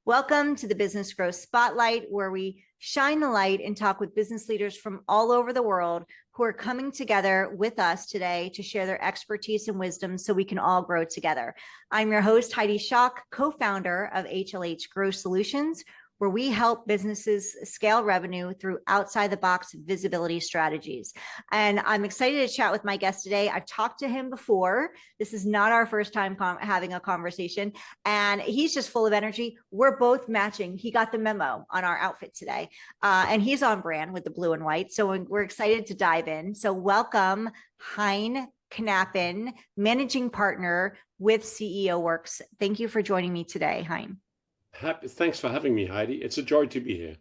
Welcome to the Business Growth Spotlight, where we shine the light and talk with business leaders from all over the world who are coming together with us today to share their expertise and wisdom so we can all grow together. I'm your host, Heidi Schalk, co-founder of HLH Growth Solutions, where we help businesses scale revenue through outside the box visibility strategies. And I'm excited to chat with my guest today. I've talked to him before. This is not our first time having a conversation, and he's just full of energy. We're both matching. He got the memo on our outfit today, and he's on brand with the blue and white. So we're excited to dive in. So welcome, Hein Knaapen, managing partner with CEO Works. Thank you for joining me today, Hein. Thanks for having me, Heidi. It's a joy to be here.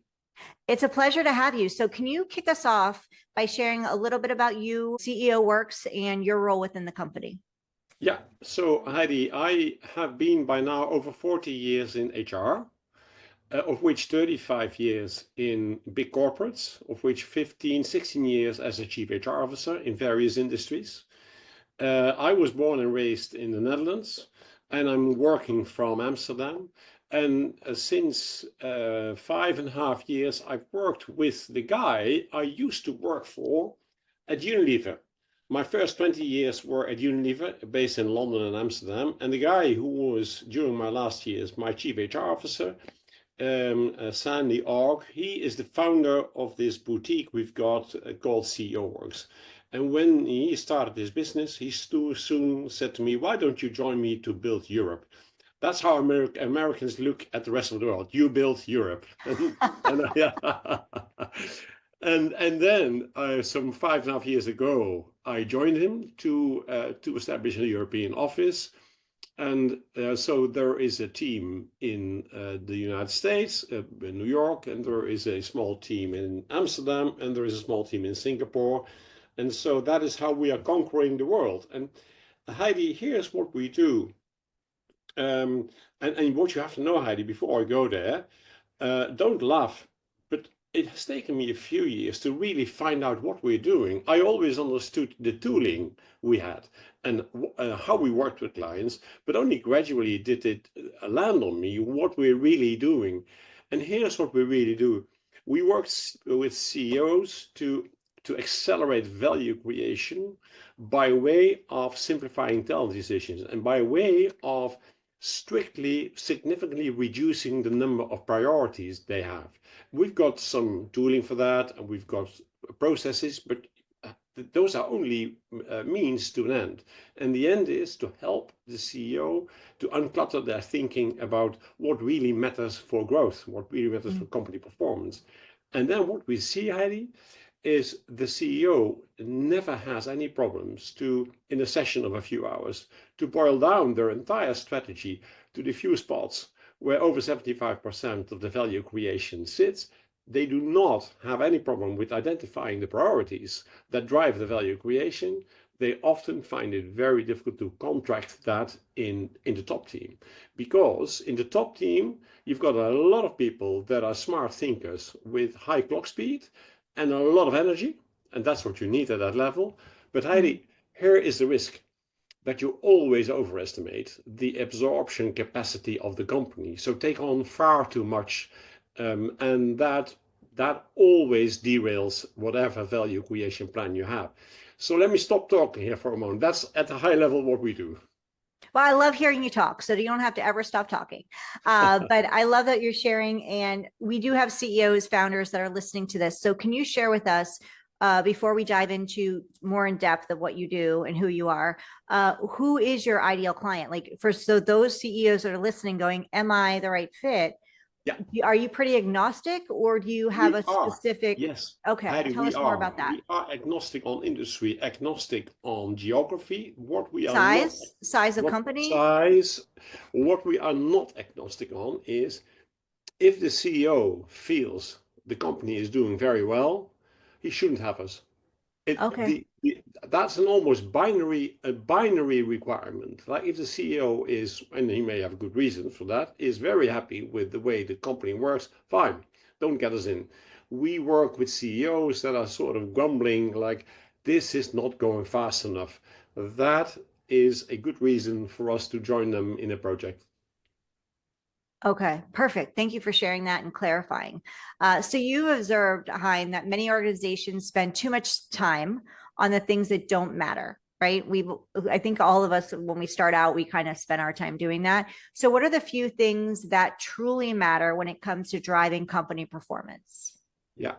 It's a pleasure to have you. So can you kick us off by sharing a little bit about you, CEO Works, and your role within the company? Yeah. So, Heidi, I have been by now over 40 years in HR, of which 35 years in big corporates, of which 15, 16 years as a chief HR officer in various industries. I was born and raised in the Netherlands, and I'm working from Amsterdam. And since 5.5 years, I've worked with the guy I used to work for at Unilever. My first 20 years were at Unilever, based in London and Amsterdam. And the guy who was, during my last years, my chief HR officer, Sandy Ogg, he is the founder of this boutique we've got called CEO Works. And when he started his business, he soon said to me, "Why don't you join me to build Europe?" That's how Americans look at the rest of the world. You build Europe. And then some 5.5 years ago, I joined him to establish a European office. And so there is a team in the United States, in New York, and there is a small team in Amsterdam, and there is a small team in Singapore. And so that is how we are conquering the world. And Heidi, here's what we do. And what you have to know, Heidi, before I go there, don't laugh, but it has taken me a few years to really find out what we're doing. I always understood the tooling we had and how we worked with clients, but only gradually did it land on me what we're really doing. And here's what we really do. We work with CEOs to accelerate value creation by way of simplifying talent decisions and by way of significantly reducing the number of priorities they have. We've got some tooling for that, and we've got processes, but those are only means to an end. And the end is to help the CEO to unclutter their thinking about what really matters for growth, what really matters for company performance. And then what we see, Heidi, is the CEO never has any problems to, in a session of a few hours, to boil down their entire strategy to the few spots where over 75% of the value creation sits. They do not have any problem with identifying the priorities that drive the value creation. They often find it very difficult to contract that in the top team, because in the top team, you've got a lot of people that are smart thinkers with high clock speed and a lot of energy, and that's what you need at that level. But Heidi, here is the risk, that you always overestimate the absorption capacity of the company. So take on far too much, and that always derails whatever value creation plan you have. So let me stop talking here for a moment. That's at a high level what we do. Well, I love hearing you talk, so you don't have to ever stop talking. But I love that you're sharing, and we do have CEOs, founders that are listening to this. So can you share with us, before we dive into more in depth of what you do and who you are, who is your ideal client? Like, so those CEOs that are listening going, am I the right fit? Yeah. Are you pretty agnostic, or do you have a specific? Yes. Okay. Heidi, tell us more about that. We are agnostic on industry, agnostic on geography. What we are size of company, size. What we are not agnostic on is if the CEO feels the company is doing very well, he shouldn't have us. That's an almost binary requirement. Like if the CEO is, and he may have good reasons for that, is very happy with the way the company works, fine, don't get us in. We work with CEOs that are sort of grumbling like, this is not going fast enough. That is a good reason for us to join them in a project. Okay, perfect. Thank you for sharing that and clarifying. So you observed, Hein, that many organizations spend too much time on the things that don't matter, right? I think all of us, when we start out, we kind of spend our time doing that. So what are the few things that truly matter when it comes to driving company performance? Yeah.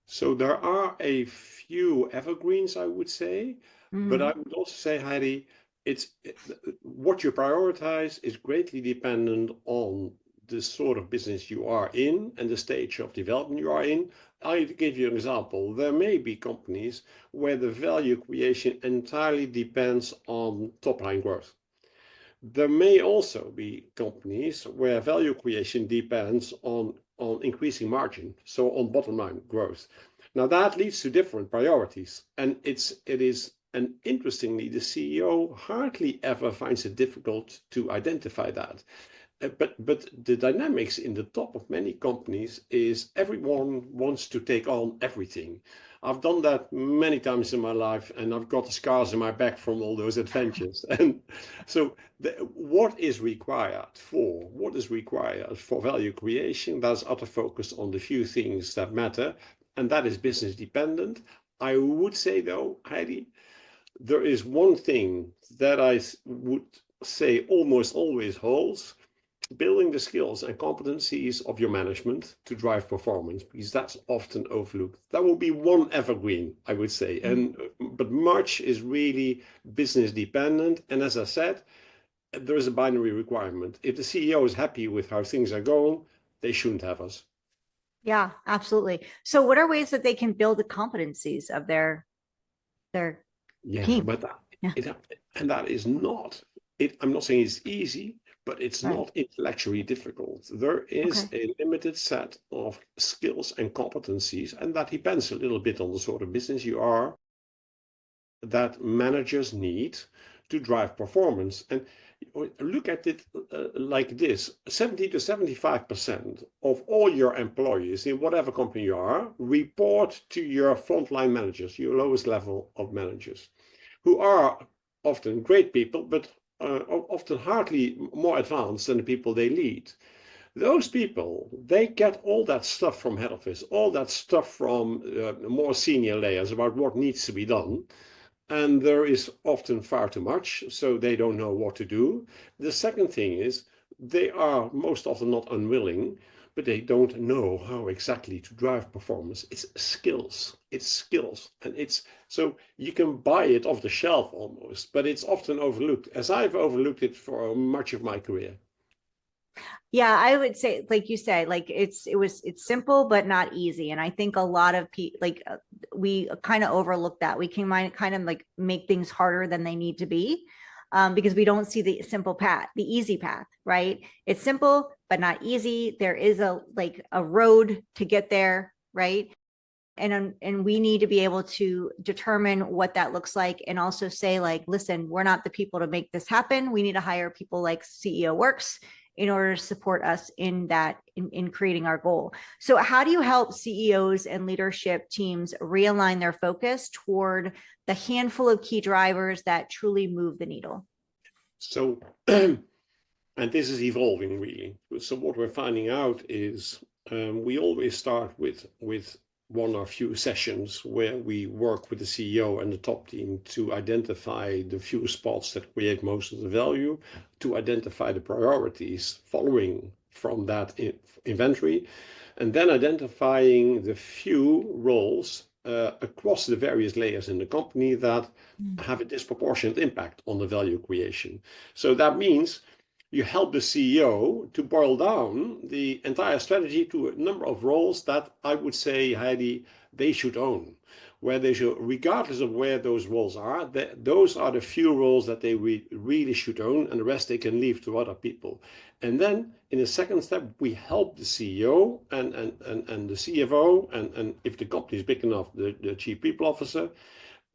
So there are a few evergreens, I would say, but I Mhm. would also say, Heidi, it's what you prioritize is greatly dependent on the sort of business you are in and the stage of development you are in. I'll give you an example. There may be companies where the value creation entirely depends on top line growth. There may also be companies where value creation depends on increasing margin, so on bottom line growth. Now that leads to different priorities, and and interestingly, the CEO hardly ever finds it difficult to identify that. But the dynamics in the top of many companies is everyone wants to take on everything. I've done that many times in my life, and I've got the scars in my back from all those adventures. And so, what is required for value creation? That's utter focus on the few things that matter, and that is business dependent. I would say though, Heidi, there is one thing that I would say almost always holds: building the skills and competencies of your management to drive performance, because that's often overlooked. That will be one evergreen, I would say. But much is really business dependent. And as I said, there is a binary requirement. If the CEO is happy with how things are going, they shouldn't have us. Yeah, absolutely. So what are ways that they can build the competencies of their Yeah, team? but Yeah, it, and that is not it. I'm not saying it's easy, but it's right. not intellectually difficult. There is Okay. a limited set of skills and competencies, and that depends a little bit on the sort of business you are, that managers need to drive performance. And look at it like this: 70 to 75% of all your employees in whatever company you are report to your frontline managers, your lowest level of managers, who are often great people, but often hardly more advanced than the people they lead. Those people, they get all that stuff from head office, all that stuff from more senior layers about what needs to be done. And there is often far too much, so they don't know what to do. The second thing is they are most often not unwilling, but they don't know how exactly to drive performance. It's skills, and it's so you can buy it off the shelf almost, but it's often overlooked, as I've overlooked it for much of my career. Yeah, I would say, like you said, like it's simple but not easy, and I think a lot of people we kind of overlook that. We can kind of like make things harder than they need to be, because we don't see the simple path, the easy path, right? It's simple but not easy. There is a road to get there, right? And we need to be able to determine what that looks like, and also say, like, listen, we're not the people to make this happen. We need to hire people like CEO Works in order to support us in that, in creating our goal. So how do you help CEOs and leadership teams realign their focus toward the handful of key drivers that truly move the needle? So, and this is evolving really. So what we're finding out is we always start with one or few sessions where we work with the CEO and the top team to identify the few spots that create most of the value, to identify the priorities following from that inventory, and then identifying the few roles across the various layers in the company that have a disproportionate impact on the value creation. So that means you help the CEO to boil down the entire strategy to a number of roles that I would say, Heidi, they should own. Where they should, regardless of where those roles are, those are the few roles that they really should own, and the rest they can leave to other people. And then in the second step, we help the CEO and the CFO, and if the company is big enough, the chief people officer,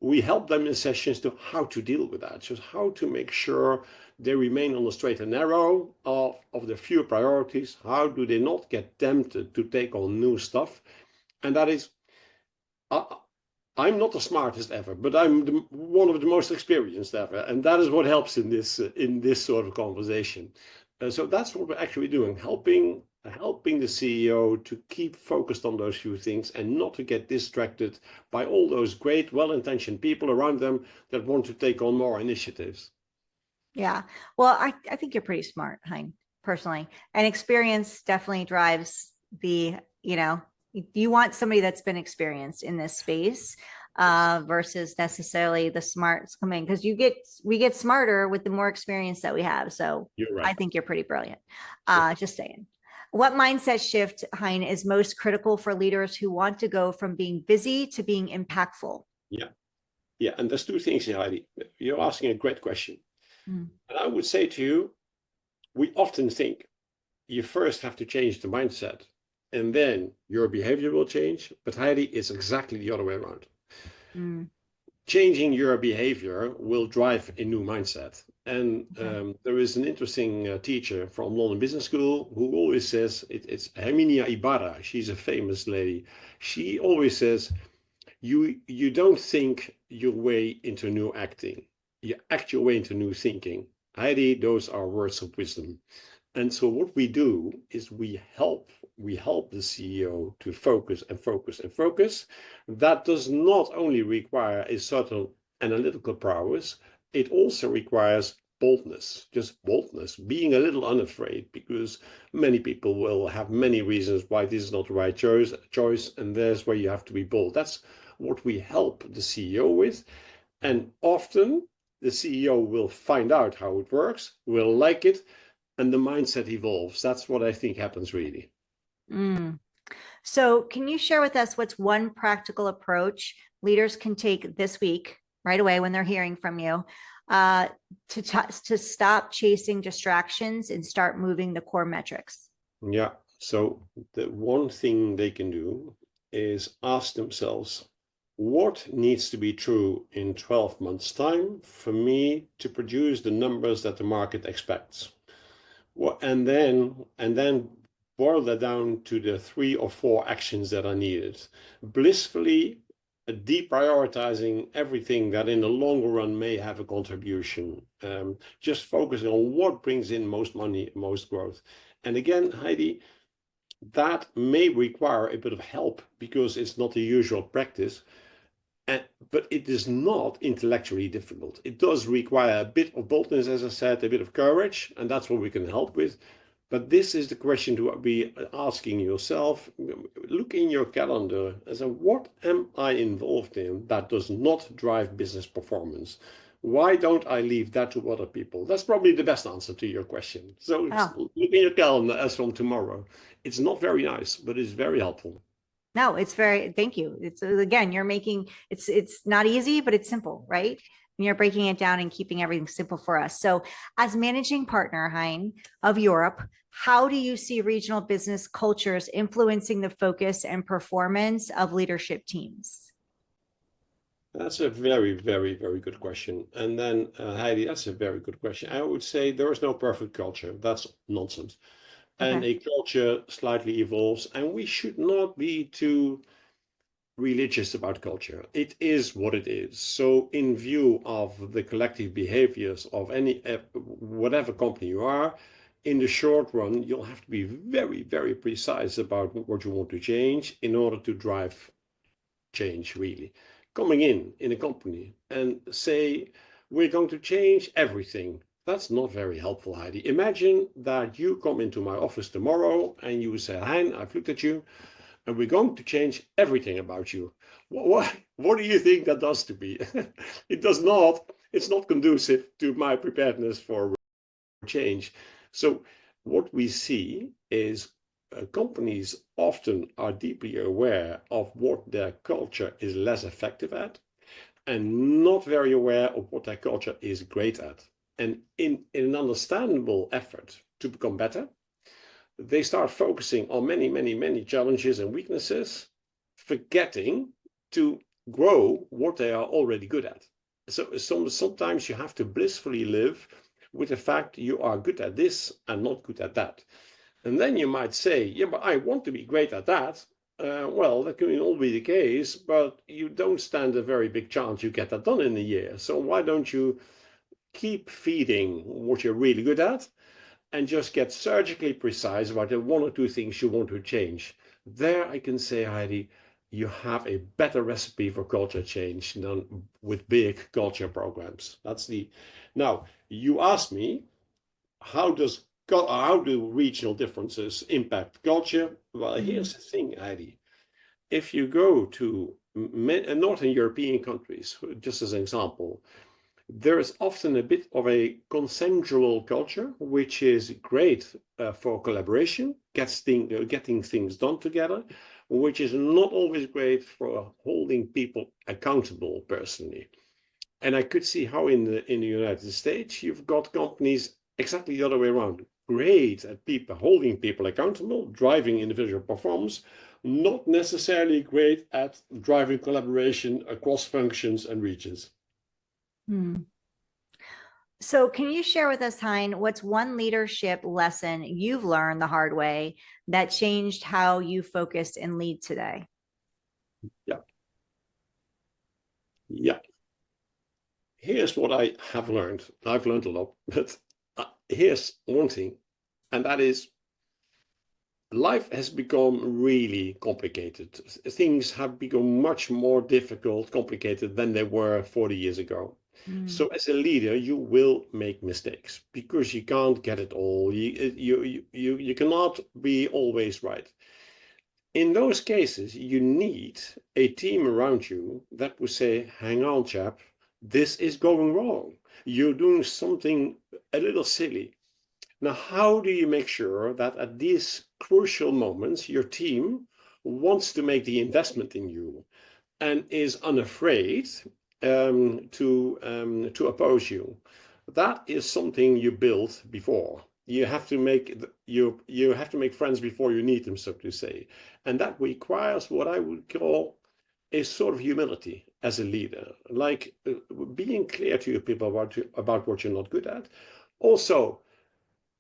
we help them in sessions to how to deal with that, just how to make sure they remain on the straight and narrow of the few priorities. How do they not get tempted to take on new stuff? And that is, I'm not the smartest ever, but I'm one of the most experienced ever, and that is what helps in this sort of conversation. So that's what we're actually doing, helping the CEO to keep focused on those few things and not to get distracted by all those great, well-intentioned people around them that want to take on more initiatives. Yeah. Well, I think you're pretty smart, Hein, personally. And experience definitely drives the, you want somebody that's been experienced in this space Yes, versus necessarily the smarts coming because we get smarter with the more experience that we have. So you're I right. think you're pretty brilliant. Yeah, Just saying. What mindset shift, Hein, is most critical for leaders who want to go from being busy to being impactful? yeah, yeah. And there's two things here, Heidi. You're asking a great question. Mm, And I would say to you, we often think you first have to change the mindset and then your behavior will change. But Heidi, it's exactly the other way around. mm, Changing your behavior will drive a new mindset. And okay. there is an interesting teacher from London Business School who always says, it's Herminia Ibarra. She's a famous lady. She always says, you don't think your way into new acting. You act your way into new thinking. Heidi, those are words of wisdom. And so what we do is we help the CEO to focus and focus and focus. That does not only require a certain analytical prowess, it also requires boldness, just boldness, being a little unafraid, because many people will have many reasons why this is not the right choice, and there's where you have to be bold. That's what we help the CEO with. And often the CEO will find out how it works, will like it, and the mindset evolves. That's what I think happens really. Mm. So, can you share with us what's one practical approach leaders can take this week, right away when they're hearing from you, uh, to stop chasing distractions and start moving the core metrics? Yeah. So the one thing they can do is ask themselves, what needs to be true in 12 months' time for me to produce the numbers that the market expects? And then boil that down to the 3 or 4 actions that are needed. Blissfully deprioritizing everything that in the longer run may have a contribution. Just focusing on what brings in most money, most growth. And again, Heidi, that may require a bit of help because it's not the usual practice. But it is not intellectually difficult. It does require a bit of boldness, as I said, a bit of courage, and that's what we can help with. But this is the question to be asking yourself. Look in your calendar and say, what am I involved in that does not drive business performance? Why don't I leave that to other people? That's probably the best answer to your question. So Oh, look in your calendar as from tomorrow. It's not very nice, but it's very helpful. no, it's very, thank you. It's again, you're making it's not easy, but it's simple, right? And you're breaking it down and keeping everything simple for us. So, as managing partner, Hein, of Europe, how do you see regional business cultures influencing the focus and performance of leadership teams? That's a very, very, very good question. And then, Heidi, that's a very good question. I would say there is no perfect culture. That's nonsense. And Okay. a culture slightly evolves, and we should not be too religious about culture. It is what it is. So, in view of the collective behaviors of any whatever company you are, in the short run, you'll have to be very, very precise about what you want to change in order to drive change really. Coming in a company and say, we're going to change everything. That's not very helpful, Heidi. Imagine that you come into my office tomorrow and you say, Hein, I've looked at you and we're going to change everything about you. What do you think that does to me? It does not, it's not conducive to my preparedness for change. So what we see is companies often are deeply aware of what their culture is less effective at and not very aware of what their culture is great at. And in an understandable effort to become better, they start focusing on many, many, many challenges and weaknesses, forgetting to grow what they are already good at. So sometimes you have to blissfully live with the fact you are good at this and not good at that. And then you might say, yeah, but I want to be great at that. Well, that can all be the case, but you don't stand a very big chance you get that done in a year. So why don't you keep feeding what you're really good at and just get surgically precise about the one or two things you want to change. There I can say, Heidi, you have a better recipe for culture change than with big culture programs. Now you asked me, how do regional differences impact culture? Well, here's the thing, Heidi. If you go to Northern European countries, just as an example, there is often a bit of a consensual culture, which is great for collaboration, getting things done together, which is not always great for holding people accountable personally. And I could see how in the United States you've got companies exactly the other way around. Great at people holding people accountable, driving individual performance, not necessarily great at driving collaboration across functions and regions. So can you share with us, Hein, what's one leadership lesson you've learned the hard way that changed how you focused and lead today? Yeah. Here's what I have learned. I've learned a lot, but here's one thing, and that is life has become really complicated. Things have become much more difficult, complicated than they were 40 years ago. So as a leader, you will make mistakes because you can't get it all. You cannot be always right. In those cases, you need a team around you that will say, hang on, chap, this is going wrong. You're doing something a little silly. Now, how do you make sure that at these crucial moments, your team wants to make the investment in you and is unafraid to oppose you? That is something you built before. You have to make friends before you need them, so to say, and that requires what I would call a sort of humility as a leader, like being clear to your people about what you're not good at. Also,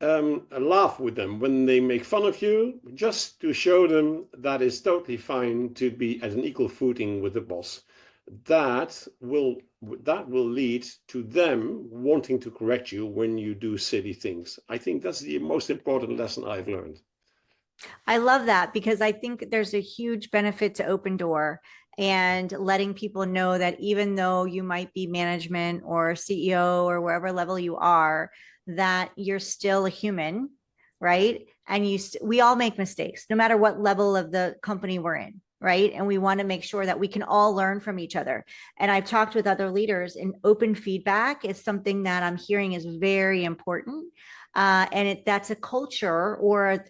laugh with them when they make fun of you, just to show them that it's totally fine to be at an equal footing with the boss. That will lead to them wanting to correct you when you do silly things. I think that's the most important lesson I've learned. I love that because I think there's a huge benefit to open door and letting people know that even though you might be management or CEO or wherever level you are, that you're still a human, right? And we all make mistakes, no matter what level of the company we're in, right? And we want to make sure that we can all learn from each other. And I've talked with other leaders, and open feedback is something that I'm hearing is very important. And that's a culture or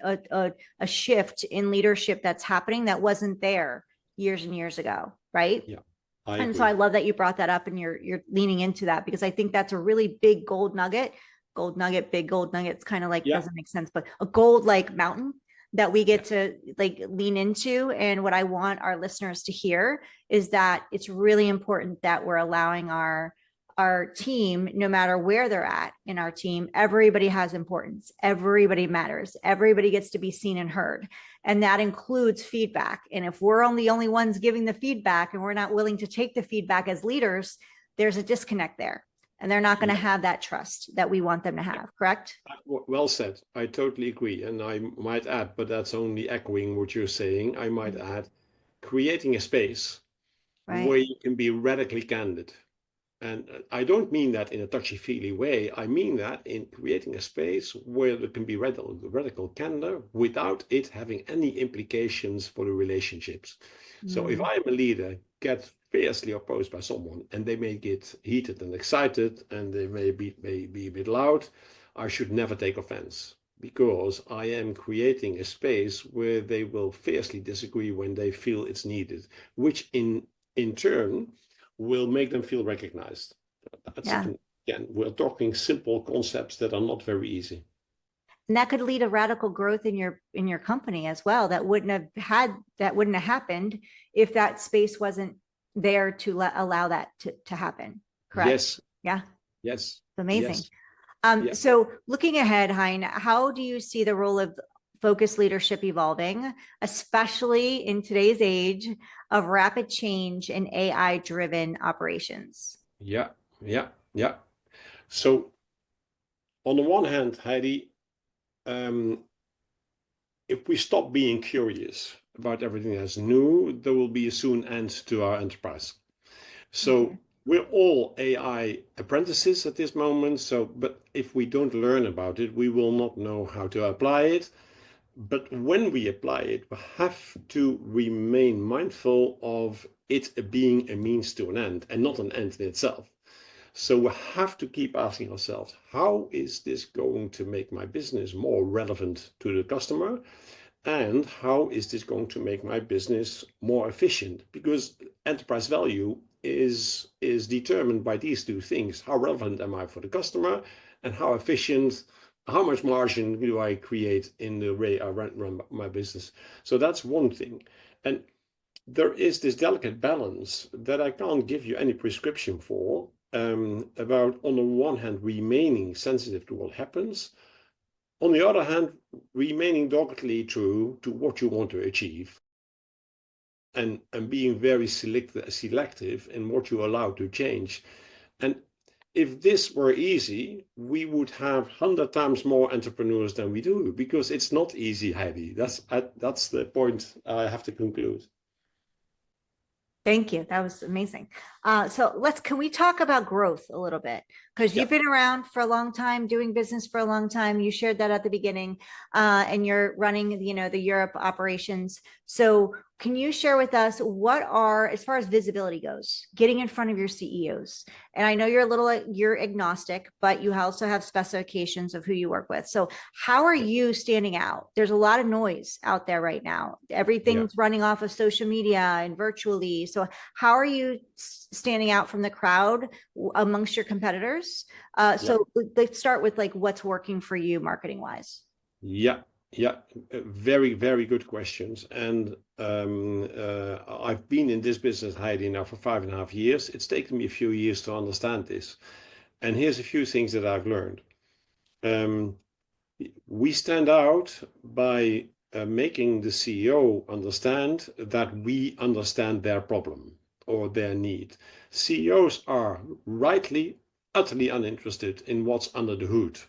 a shift in leadership that's happening that wasn't there years and years ago, right? Yeah, and so I love that you brought that up and you're leaning into that, because I think that's a really big gold nugget. Gold nugget, big gold nugget. It's kind of like, doesn't make sense, but a gold like mountain that we get to like lean into. And what I want our listeners to hear is that it's really important that we're allowing our team, no matter where they're at in our team, everybody has importance. Everybody matters. Everybody gets to be seen and heard. And that includes feedback. And if we're the only ones giving the feedback and we're not willing to take the feedback as leaders, there's a disconnect there. And they're not going to have that trust that we want them to have, correct? Well said. I totally agree. And I might add, but that's only echoing what you're saying, I might add, creating a space where you can be radically candid. And I don't mean that in a touchy-feely way. I mean that in creating a space where there can be radical candor without it having any implications for the relationships. So if I am a leader, get fiercely opposed by someone, and they may get heated and excited, and they may be a bit loud, I should never take offense, because I am creating a space where they will fiercely disagree when they feel it's needed, which in turn will make them feel recognized. Again, we're talking simple concepts that are not very easy. And that could lead to radical growth in your company as well. That wouldn't have happened if that space wasn't there to allow that to happen. Correct? Yes. Yeah. Yes. It's amazing. Yes. So looking ahead, Hein, how do you see the role of focused leadership evolving, especially in today's age of rapid change and AI-driven operations? Yeah. So on the one hand, Heidi, if we stop being curious about everything that's new, there will be a soon end to our enterprise. So we're all AI apprentices at this moment. But if we don't learn about it, we will not know how to apply it. But when we apply it, we have to remain mindful of it being a means to an end and not an end in itself. So we have to keep asking ourselves, how is this going to make my business more relevant to the customer? And how is this going to make my business more efficient? Because enterprise value is determined by these two things. How relevant am I for the customer, and how efficient, how much margin do I create in the way I run my business? So that's one thing. And there is this delicate balance that I can't give you any prescription for, about, on the one hand, remaining sensitive to what happens, on the other hand, remaining doggedly true to what you want to achieve, and being very selective in what you allow to change. And if this were easy, we would have 100 times more entrepreneurs than we do, because it's not easy, Heidi. That's the point I have to conclude. Thank you. That was amazing. So can we talk about growth a little bit? Because you've been around for a long time, doing business for a long time. You shared that at the beginning, and you're running, the Europe operations. So can you share with us what are, as far as visibility goes, getting in front of your CEOs? And I know you're agnostic, but you also have specifications of who you work with. So how are you standing out? There's a lot of noise out there right now. Everything's running off of social media and virtually. So how are you standing out from the crowd amongst your competitors? So let's start with what's working for you marketing wise. Very, very good questions. And I've been in this business, Heidi, now for 5.5 years. It's taken me a few years to understand this. And here's a few things that I've learned. We stand out by making the CEO understand that we understand their problem or their need. CEOs are rightly, utterly uninterested in what's under the hood.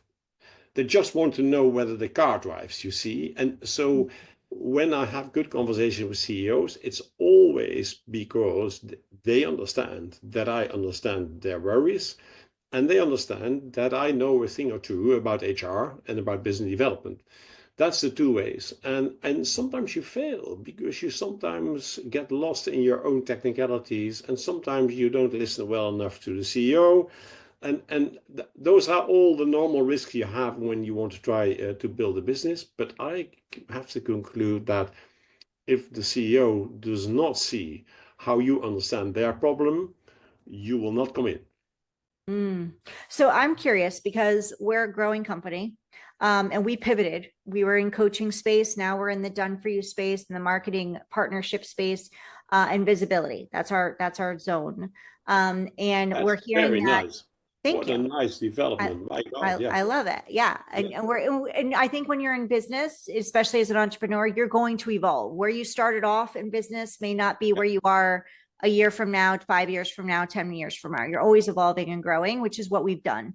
They just want to know whether the car drives, you see. And so when I have good conversations with CEOs, it's always because they understand that I understand their worries, and they understand that I know a thing or two about HR and about business development. That's the two ways. And sometimes you fail because you sometimes get lost in your own technicalities, and sometimes you don't listen well enough to the CEO. And those are all the normal risks you have when you want to try to build a business. But I have to conclude that if the CEO does not see how you understand their problem, you will not come in. So I'm curious, because we're a growing company, and we pivoted. We were in coaching space. Now we're in the done for you space, and the marketing partnership space, and visibility. That's our zone. And That's we're hearing very that. nice. Thank you. What a nice development. My God, yeah. I love it. Yeah. And I think when you're in business, especially as an entrepreneur, you're going to evolve. Where you started off in business may not be where you are a year from now, 5 years from now, 10 years from now. You're always evolving and growing, which is what we've done.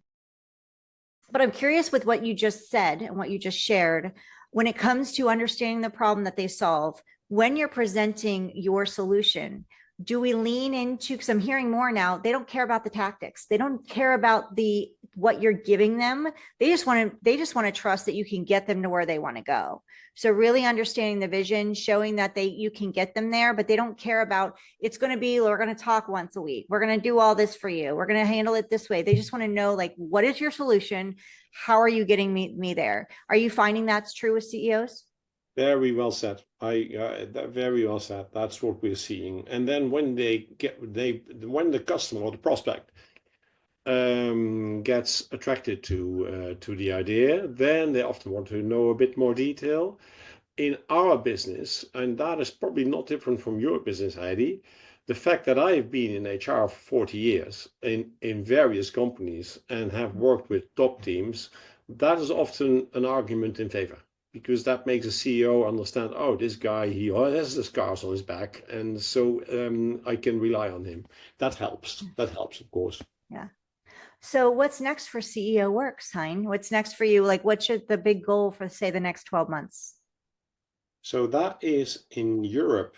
But I'm curious with what you just said and what you just shared, when it comes to understanding the problem that they solve, when you're presenting your solution, do we lean into, because I'm hearing more now, they don't care about the tactics. They don't care about what you're giving them. They just want to trust that you can get them to where they want to go. So really understanding the vision, showing that you can get them there, but they don't care about, we're going to talk once a week. We're going to do all this for you. We're going to handle it this way. They just want to know, what is your solution? How are you getting me there? Are you finding that's true with CEOs? Very well said. Very well said. That's what we're seeing. And then when when the customer or the prospect gets attracted to the idea, then they often want to know a bit more detail. In our business, and that is probably not different from your business, Heidi, the fact that I have been in HR for 40 years in various companies and have worked with top teams, that is often an argument in favor. Because that makes a CEO understand, oh, this guy, he has the scars on his back, and so I can rely on him. That helps. That helps, of course. Yeah. So what's next for CEO Works, Hein? What's next for you? Like, what's the big goal for, say, the next 12 months? So that is in Europe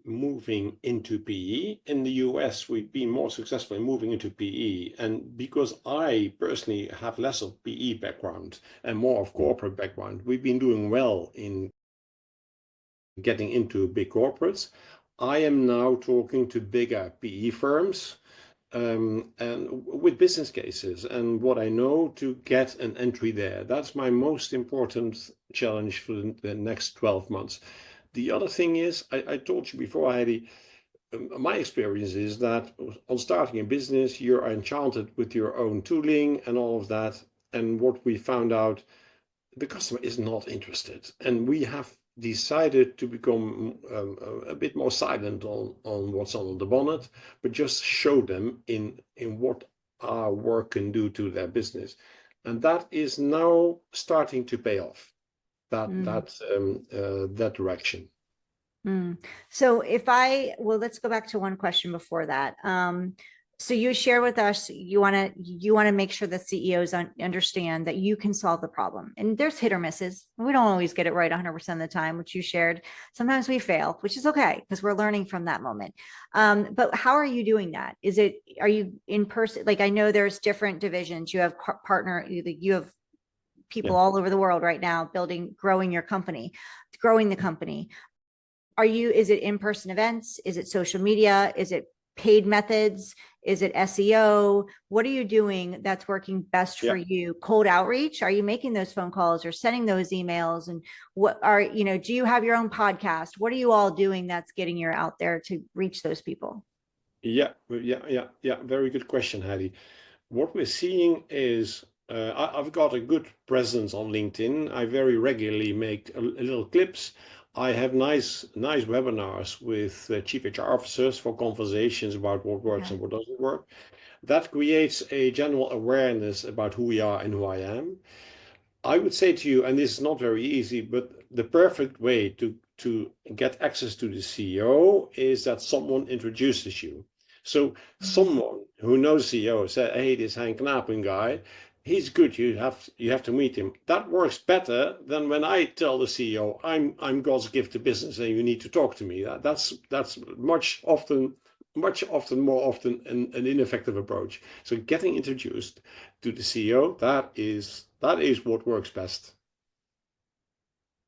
moving into PE. In the US, we've been more successful in moving into PE. And because I personally have less of PE background and more of corporate background, we've been doing well in getting into big corporates. I am now talking to bigger PE firms and with business cases and what I know to get an entry there. That's my most important challenge for the next 12 months. The other thing is, I told you before, Heidi, my experience is that on starting a business, you're enchanted with your own tooling and all of that. And what we found out, the customer is not interested. And we have decided to become a bit more silent on what's on the bonnet, but just show them in what our work can do to their business. And that is now starting to pay off, that direction. So well, let's go back to one question before that. So you share with us, you want to make sure that CEOs understand that you can solve the problem. And there's hit or misses. We don't always get it right 100% of the time, which you shared. Sometimes we fail, which is okay because we're learning from that moment. But how are you doing that? Are you in person? Like, I know there's different divisions. You have you have people all over the world right now growing the company. Is it in-person events? Is it social media? Is it paid methods? Is it SEO? What are you doing that's working best for you? Cold outreach? Are you making those phone calls or sending those emails? And do you have your own podcast? What are you all doing that's getting you out there to reach those people? Yeah. Very good question, Heidi. What we're seeing is I've got a good presence on LinkedIn. I very regularly make a little clips. I have nice webinars with chief HR officers for conversations about what works and what doesn't work. That creates a general awareness about who we are and who I am. I would say to you, and this is not very easy, but the perfect way to get access to the CEO is that someone introduces you. So someone who knows CEO said, "Hey, this Hein Knaapen guy, he's good. You have to meet him." That works better than when I tell the CEO, "I'm God's gift to business, and you need to talk to me." That's much more often an ineffective approach. So getting introduced to the CEO, that is what works best.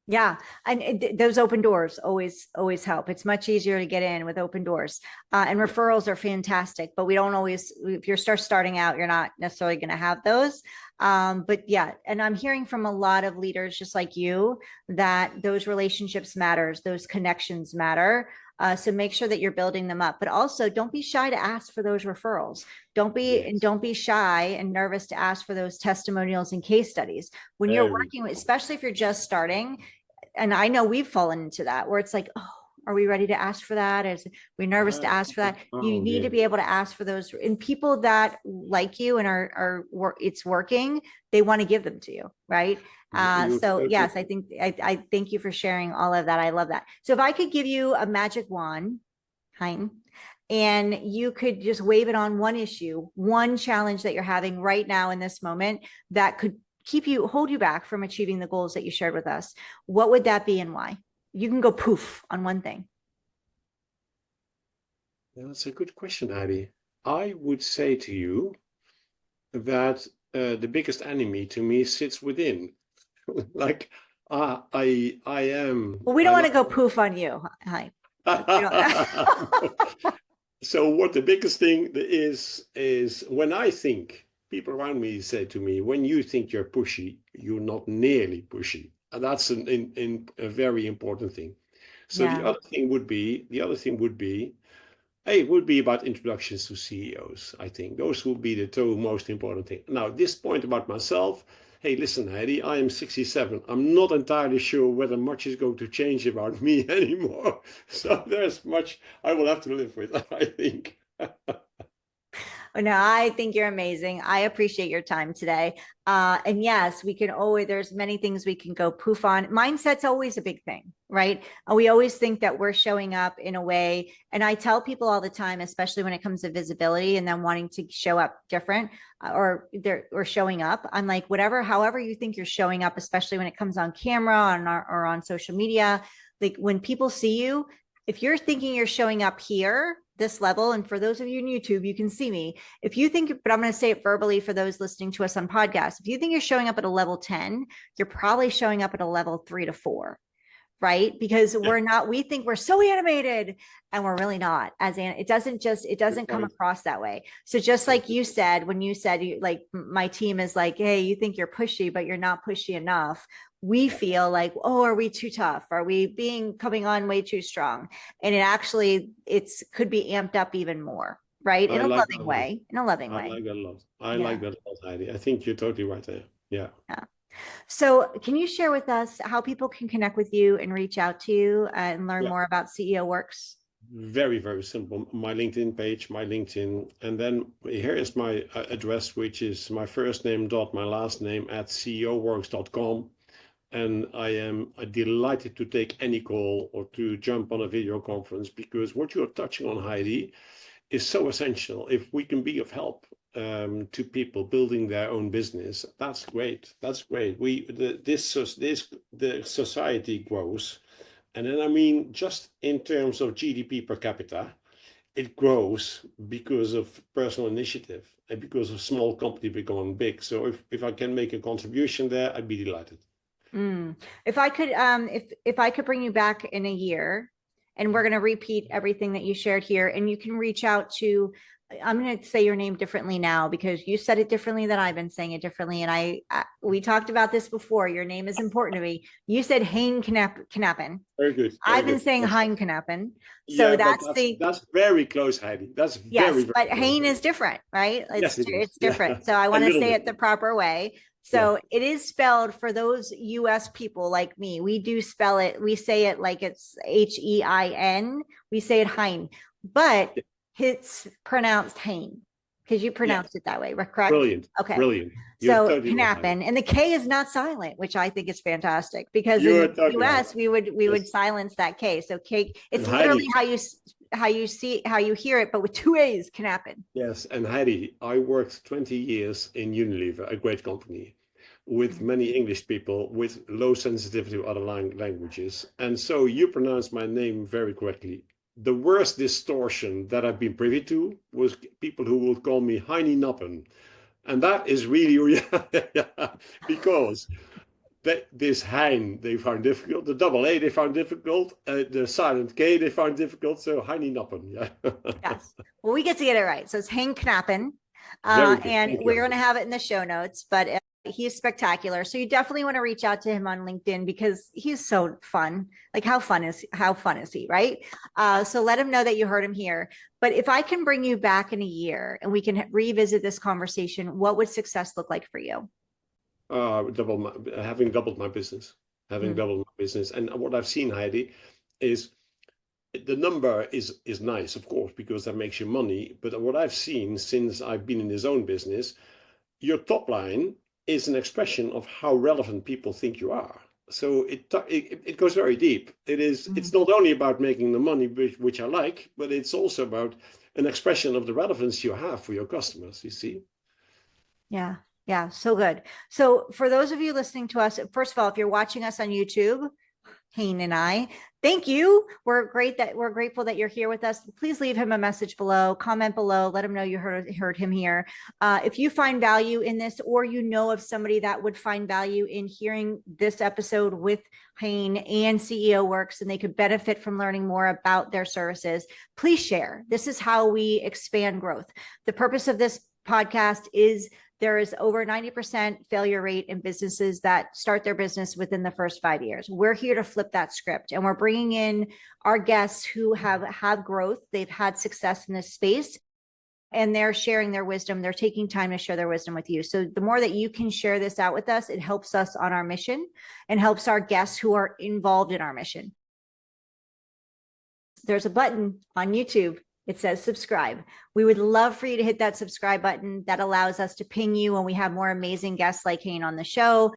Yeah. And those open doors always help. It's much easier to get in with open doors. And referrals are fantastic, but we don't always, if you're starting out, you're not necessarily going to have those. But yeah, and I'm hearing from a lot of leaders just like you that those relationships matters, those connections matter. So make sure that you're building them up, but also don't be shy to ask for those referrals. Don't be shy and nervous to ask for those testimonials and case studies when you're working with, especially if you're just starting. And I know we've fallen into that where it's like, oh, are we ready to ask for that? Are we nervous to ask for that? You need to be able to ask for those, and people that like you and it's working, they want to give them to you, right? So yes, I thank you for sharing all of that. I love that. So if I could give you a magic wand, Hein, and you could just wave it on one issue, one challenge that you're having right now in this moment that could hold you back from achieving the goals that you shared with us, what would that be and why? You can go poof on one thing. That's a good question, Heidi. I would say to you that the biggest enemy to me sits within. Like I am. Well, we don't want to go poof on you. Hi. So what the biggest thing is when I think, people around me say to me, when you think you're pushy, you're not nearly pushy. And that's a very important thing. So the other thing would be, it would be about introductions to CEOs. I think those would be the two most important things. Now, this point about myself, hey, listen, Heidi, I am 67. I'm not entirely sure whether much is going to change about me anymore. So there's much I will have to live with, I think. No, I think you're amazing. I appreciate your time today. And yes, we can always, there's many things we can go poof on. Mindset's always a big thing, right? We always think that we're showing up in a way. And I tell people all the time, especially when it comes to visibility and then wanting to show up different or showing up. I'm like, whatever, however you think you're showing up, especially when it comes on camera or on social media, like when people see you, if you're thinking you're showing up here, this level, and for those of you in YouTube, you can see me. If you think, but I'm going to say it verbally for those listening to us on podcasts, if you think you're showing up at a level 10, you're probably showing up at a level 3 to 4, right? Because we think we're so animated and we're really not. It doesn't come across that way. So just like you said, when you said like my team is like, hey, you think you're pushy, but you're not pushy enough. We feel like, oh, are we too tough? Are we coming on way too strong? And it could be amped up even more, right? In a loving way. I like that a lot. I like that a lot, Heidi. I think you're totally right there. Yeah. So can you share with us how people can connect with you and reach out to you and learn more about CEO Works? Very, very simple. My LinkedIn page, my LinkedIn. And then here is my address, which is my first name dot my last name at ceoworks.com. And I am delighted to take any call or to jump on a video conference, because what you're touching on, Heidi, is so essential. If we can be of help to people building their own business, that's great. That's great. The society grows, and then I mean, just in terms of GDP per capita, it grows because of personal initiative and because of small company becoming big. So if I can make a contribution there, I'd be delighted. If I could, if I could bring you back in a year, and we're going to repeat everything that you shared here, and you can reach out to, I'm going to say your name differently now because you said it differently than I've been saying it differently. And we talked about this before. Your name is important to me. You said Hein Knaapen. Very good. I've been saying Hein Knaapen. So that's very close, Heidi. That's very, very but close. Hein is different, right? It's different. So I A want to little say bit. it the proper way. So it is spelled, for those US people like me, we do spell it, we say it like it's Hein. We say it Hein, but it's pronounced Hein because you pronounced it that way, correct? Brilliant. Okay. Brilliant. So Knaapen, and the K is not silent, which I think is fantastic, because in the US we would silence that K. So K, it's literally how you hear it, but with 2 A's, Knaapen. Yes, and Heidi, I worked 20 years in Unilever, a great company, with many English people with low sensitivity to other languages. And so you pronounced my name very correctly. The worst distortion that I've been privy to was people who would call me Hein Knaapen. And that is really, because this Hein they found difficult, the double A they found difficult, the silent K they found difficult, so Hein Knaapen. Yes. Well, we get to get it right. So it's Hein Knaapen. And we're going to have it in the show notes, but he's spectacular. So you definitely want to reach out to him on LinkedIn because he's so fun. Like how fun is he, right? So let him know that you heard him here. But if I can bring you back in a year and we can revisit this conversation, what would success look like for you? Having doubled my business, And what I've seen, Heidi, is the number is nice, of course, because that makes you money. But what I've seen since I've been in this own business, your top line is an expression of how relevant people think you are. So it goes very deep. It's not only about making the money, which I like, but it's also about an expression of the relevance you have for your customers, you see? Yeah. Yeah. So good. So for those of you listening to us, first of all, if you're watching us on YouTube, Hein and I, thank you. We're grateful that you're here with us. Please leave him a message below, comment below, let him know you heard him here. If you find value in this, or you know of somebody that would find value in hearing this episode with Hein and CEO Works, and they could benefit from learning more about their services, please share. This is how we expand growth. The purpose of this podcast is there is over 90% failure rate in businesses that start their business within the first 5 years. We're here to flip that script, and we're bringing in our guests who have growth. They've had success in this space, and they're sharing their wisdom. They're taking time to share their wisdom with you. So the more that you can share this out with us, it helps us on our mission and helps our guests who are involved in our mission. There's a button on YouTube It says subscribe. We would love for you to hit that subscribe button. That allows us to ping you when we have more amazing guests like Hein on the show,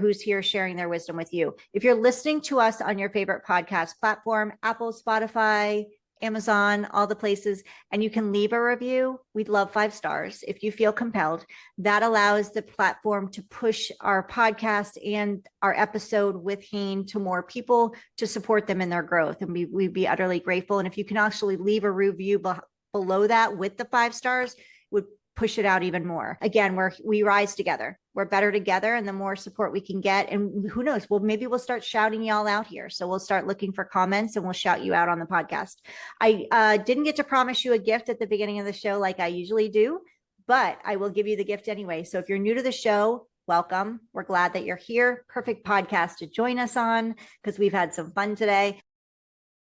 who's here sharing their wisdom with you. If you're listening to us on your favorite podcast platform, Apple, Spotify, Amazon, all the places, and you can leave a review, we'd love 5 stars if you feel compelled. That allows the platform to push our podcast and our episode with Hein to more people to support them in their growth. And we'd be utterly grateful. And if you can actually leave a review below that with the 5 stars, would push it out even more. Again, we rise together. We're better together, and the more support we can get. And who knows? Well, maybe we'll start shouting y'all out here. So we'll start looking for comments and we'll shout you out on the podcast. I didn't get to promise you a gift at the beginning of the show like I usually do, but I will give you the gift anyway. So if you're new to the show, welcome. We're glad that you're here. Perfect podcast to join us on because we've had some fun today.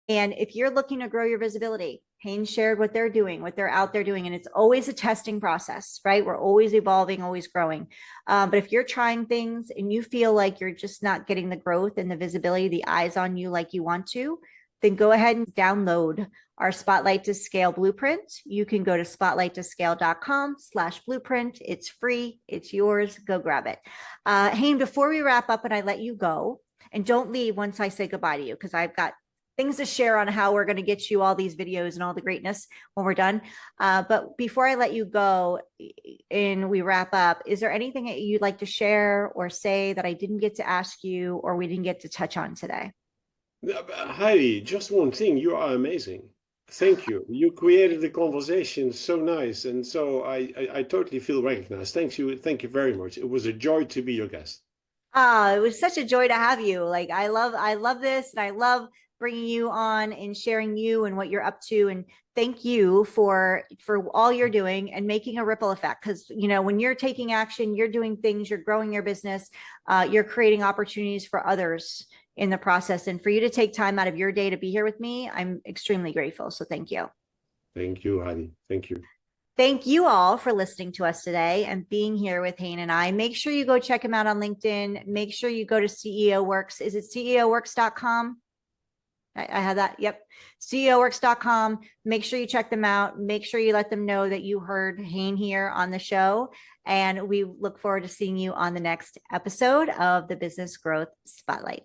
And if you're looking to grow your visibility, Hein shared what they're doing, what they're out there doing. And it's always a testing process, right? We're always evolving, always growing. But if you're trying things and you feel like you're just not getting the growth and the visibility, the eyes on you like you want to, then go ahead and download our Spotlight to Scale blueprint. You can go to spotlighttoscale.com/blueprint. It's free. It's yours. Go grab it. Hein, before we wrap up and I let you go, and don't leave once I say goodbye to you, because I've got things to share on how we're going to get you all these videos and all the greatness when we're done. But before I let you go and we wrap up, is there anything that you'd like to share or say that I didn't get to ask you or we didn't get to touch on today? Heidi, just one thing. You are amazing. Thank you. You created the conversation so nice. And so I totally feel recognized. Thank you. Thank you very much. It was a joy to be your guest. It was such a joy to have you. Like, I love this, and I love bringing you on and sharing you and what you're up to. And thank you for all you're doing and making a ripple effect. Because, you know, when you're taking action, you're doing things, you're growing your business, you're creating opportunities for others in the process. And for you to take time out of your day to be here with me, I'm extremely grateful. So thank you. Thank you, Heidi. Thank you. Thank you all for listening to us today and being here with Hein and I. Make sure you go check him out on LinkedIn. Make sure you go to CEO Works. Is it ceoworks.com? I had that. Yep. ceoworks.com. Make sure you check them out. Make sure you let them know that you heard Hein here on the show. And we look forward to seeing you on the next episode of the Business Growth Spotlight.